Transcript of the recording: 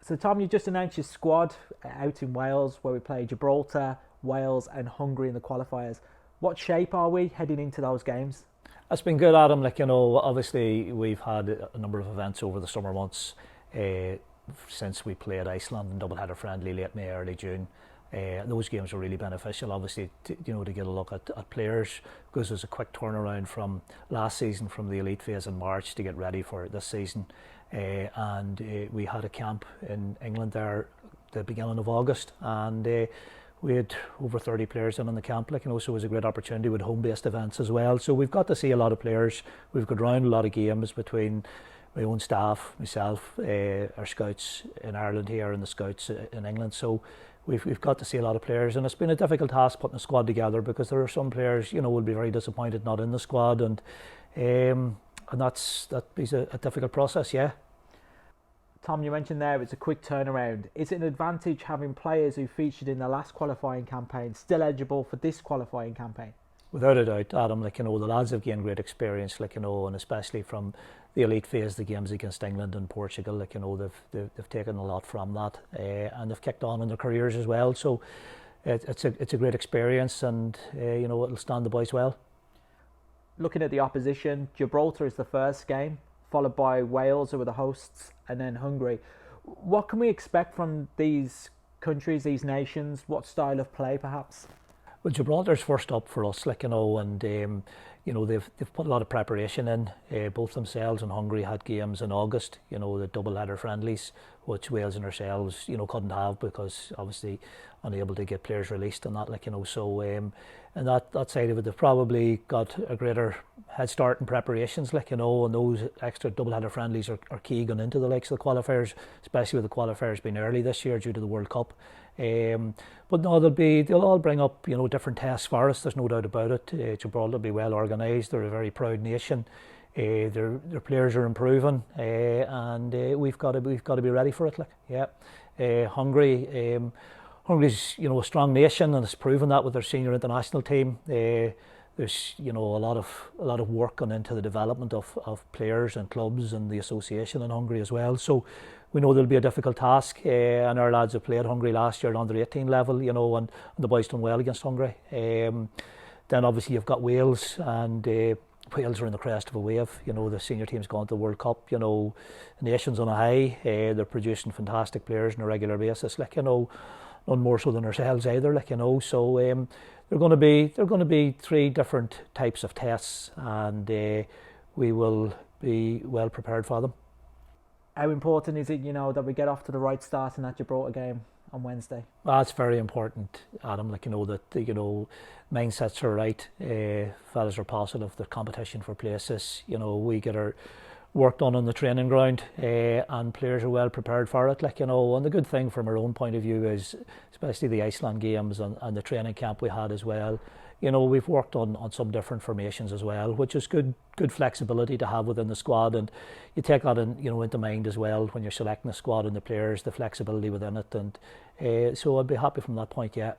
So Tom, you just announced your squad out in Wales, where we play Gibraltar, Wales and Hungary in the qualifiers. What shape are we heading into those games? It's been good, Adam. Obviously we've had a number of events over the summer months since we played Iceland in double-header friendly late May, early June. Those games were really beneficial, obviously, to get a look at players, because there's a quick turnaround from last season, from the elite phase in March, to get ready for this season. And we had a camp in England there the beginning of August, and we had over 30 players in the camp, so it was a great opportunity with home-based events as well. So we've got to see a lot of players. We've got around a lot of games between my own staff, myself, our scouts in Ireland here, and the scouts in England. So we've got to see a lot of players, and it's been a difficult task putting a squad together, because there are some players, will be very disappointed not in the squad, and that is a difficult process, yeah. Tom, you mentioned there it's a quick turnaround. Is it an advantage having players who featured in the last qualifying campaign still eligible for this qualifying campaign? Without a doubt, Adam. The lads have gained great experience, and especially from the elite phase, the games against England and Portugal, they've taken a lot from that, and they've kicked on in their careers as well. So it's a great experience, and it'll stand the boys well. Looking at the opposition, Gibraltar is the first game, followed by Wales, who are the hosts, and then Hungary. What can we expect from these countries, these nations? What style of play, perhaps? Well, Gibraltar's first up for us, and they've put a lot of preparation in. Both themselves and Hungary had games in August, the double-header friendlies, which Wales and ourselves, couldn't have, because obviously unable to get players released and that, so and that side of it, they've probably got a greater head start in preparations, and those extra double-header friendlies are key going into the likes of the qualifiers, especially with the qualifiers being early this year due to the World Cup. But no, they'll all bring up different tests for us. There's no doubt about it. Gibraltar will be well organised. They're a very proud nation. Their players are improving, and we've got to be ready for it. Hungary's a strong nation, and it's proven that with their senior international team. There's a lot of work gone into the development of players and clubs and the association in Hungary as well. So we know there'll be a difficult task, and our lads have played Hungary last year at under 18 level, and the boys done well against Hungary. Then obviously you've got Wales, and Wales are in the crest of a wave. The senior team's gone to the World Cup. The nation's on a high. They're producing fantastic players on a regular basis. None more so than ourselves either. So they're going to be three different types of tests, and we will be well prepared for them. How important is it, that we get off to the right start in that Gibraltar game on Wednesday? That's very important, Adam. That mindsets are right. Fellas are positive. The competition for places. We get our work done on the training ground, and players are well prepared for it. And the good thing from our own point of view is, especially the Iceland games and the training camp we had as well. We've worked on some different formations as well, which is good flexibility to have within the squad, and you take that into mind as well when you're selecting the squad and the players, the flexibility within it, and so I'd be happy from that point. Yeah.